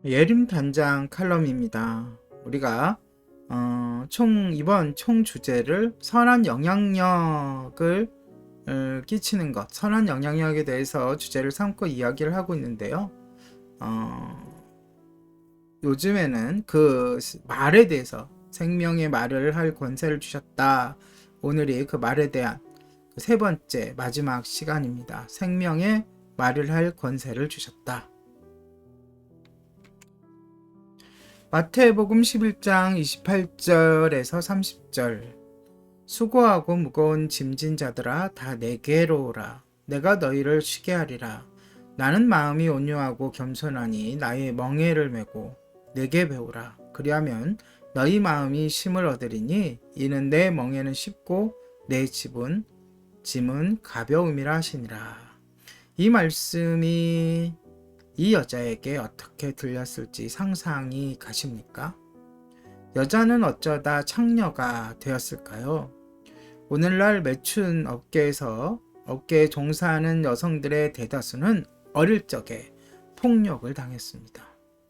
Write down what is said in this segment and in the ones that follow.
예림 단장 칼럼입니다. 우리가 이번 총 주제를 선한 영향력을 끼치는 것, 선한 영향력에 대해서 주제를 삼고 이야기를 하고 있는데요. 요즘에는 그 말에 대해서 생명의 말을 할 권세를 주셨다. 오늘이 그 말에 대한 세 번째 마지막 시간입니다. 생명의 말을 할 권세를 주셨다. 마태복음 11장 28절에서 30절. 수고하고 무거운 짐진 자들아 다 내게로 오라. 내가 너희를 쉬게 하리라. 나는 마음이 온유하고 겸손하니 나의 멍에를 메고 내게 배우라. 그리하면 너희 마음이 쉼을 얻으리니 이는 내 멍에는 쉽고 내 짐은 가벼움이라 하시니라. 이 말씀이 이 여자에게 어떻게 들렸을지 상상이 가십니까? 여자는 어쩌다 창녀가 되었을까요? 오늘날 매춘 업계에 종사하는 여성들의 대다수는 어릴 적에 폭력을 당했습니다.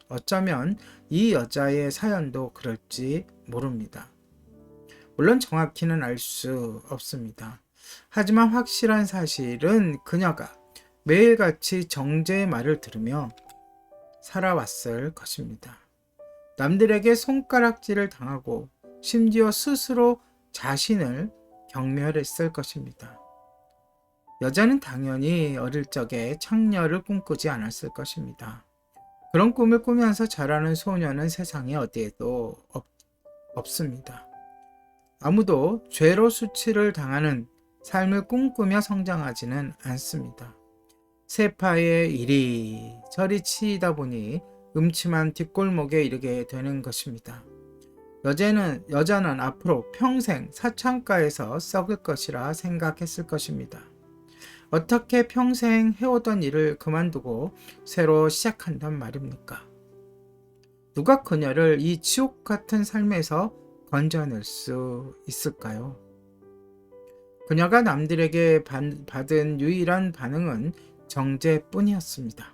어쩌면 이 여자의 사연도 그럴지 모릅니다. 물론 정확히는 알 수 없습니다. 하지만 확실한 사실은 그녀가 매일같이 정죄의 말을 들으며 살아왔을 것입니다. 남들에게 손가락질을 당하고 심지어 스스로 자신을 경멸했을 것입니다. 여자는 당연히 어릴 적에 창녀를 꿈꾸지 않았을 것입니다. 그런 꿈을 꾸면서 자라는 소녀는 세상에 어디에도 없습니다. 아무도 죄로 수치를 당하는 삶을 꿈꾸며 성장하지는 않습니다. 세파에 이리저리 치이다 보니 음침한 뒷골목에 이르게 되는 것입니다. 여자는 앞으로 평생 사창가에서 썩을 것이라 생각했을 것입니다. 어떻게 평생 해오던 일을 그만두고 새로 시작한단 말입니까? 누가 그녀를 이 지옥 같은 삶에서 건져낼 수 있을까요? 그녀가 남들에게 받은 유일한 반응은 정죄뿐이었습니다.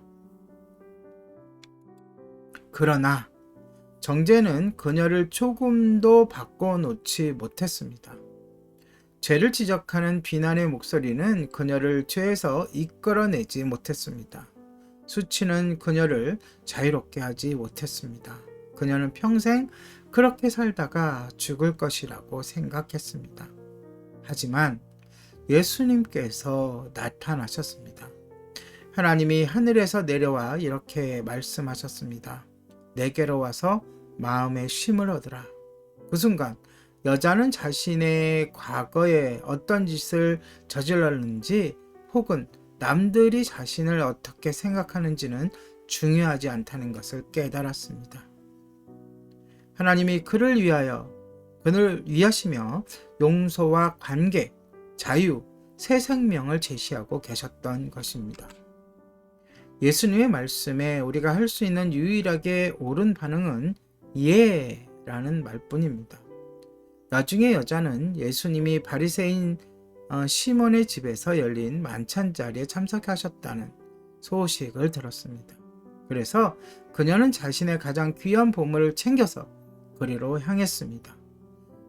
그러나 정죄는 그녀를 조금도 바꿔놓지 못했습니다. 죄를 지적하는 비난의 목소리는 그녀를 죄에서 이끌어내지 못했습니다. 수치는 그녀를 자유롭게 하지 못했습니다. 그녀는 평생 그렇게 살다가 죽을 것이라고 생각했습니다. 하지만 예수님께서 나타나셨습니다. 하나님이 하늘에서 내려와 이렇게 말씀하셨습니다. 내게로 와서 마음의 쉼을 얻으라. 그 순간 여자는 자신의 과거에 어떤 짓을 저질렀는지 혹은 남들이 자신을 어떻게 생각하는지는 중요하지 않다는 것을 깨달았습니다. 하나님이 그를 위하시며 용서와 관계, 자유, 새 생명을 제시하고 계셨던 것입니다. 예수님의 말씀에 우리가 할 수 있는 유일하게 옳은 반응은 예라는 말뿐입니다. 나중에 여자는 예수님이 바리새인 시몬의 집에서 열린 만찬 자리에 참석하셨다는 소식을 들었습니다. 그래서 그녀는 자신의 가장 귀한 보물을 챙겨서 그리로 향했습니다.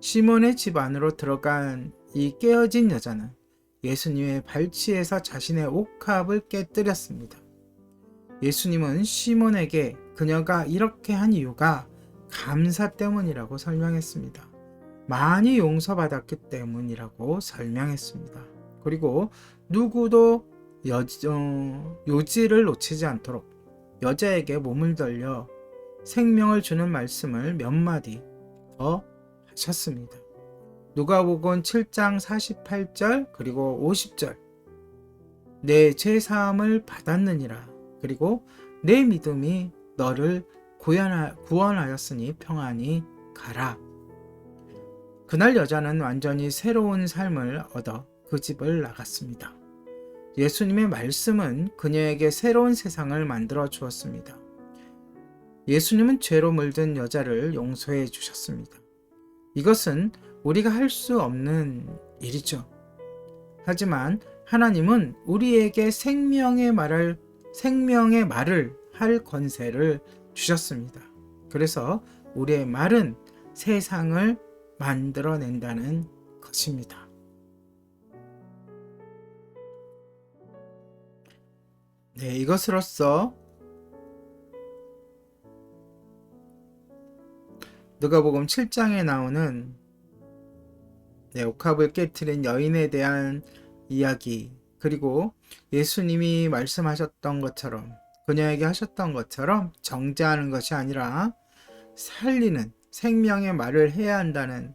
시몬의 집 안으로 들어간 이 깨어진 여자는 예수님의 발치에서 자신의 옥합을 깨뜨렸습니다. 예수님은 시몬에게 그녀가 이렇게 한 이유가 감사 때문이라고 설명했습니다. 많이 용서받았기 때문이라고 설명했습니다. 그리고 누구도 요지를 놓치지 않도록 여자에게 몸을 돌려 생명을 주는 말씀을 몇 마디 더 하셨습니다. 누가복음 7장 48절 그리고 50절. 내 죄사함을 받았느니라. 그리고 내 믿음이 너를 구원하였으니 평안히 가라. 그날 여자는 완전히 새로운 삶을 얻어 그 집을 나갔습니다. 예수님의 말씀은 그녀에게 새로운 세상을 만들어 주었습니다. 예수님은 죄로 물든 여자를 용서해 주셨습니다. 이것은 우리가 할 수 없는 일이죠. 하지만 하나님은 우리에게 생명의 말을 할 권세를 주셨습니다. 그래서 우리의 말은 세상을 만들어낸다는 것입니다. 네, 이것으로써 누가복음 7장에 나오는 옥합을 깨트린 여인에 대한 이야기, 그리고 예수님이 말씀하셨던 것처럼, 그녀에게 하셨던 것처럼 정죄하는 것이 아니라 살리는 생명의 말을 해야 한다는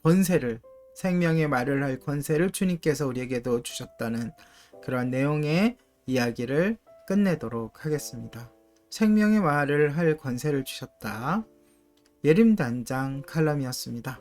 권세를, 생명의 말을 할 권세를 주님께서 우리에게도 주셨다는 그런 내용의 이야기를 끝내도록 하겠습니다. 생명의 말을 할 권세를 주셨다. 예림단장 칼럼이었습니다.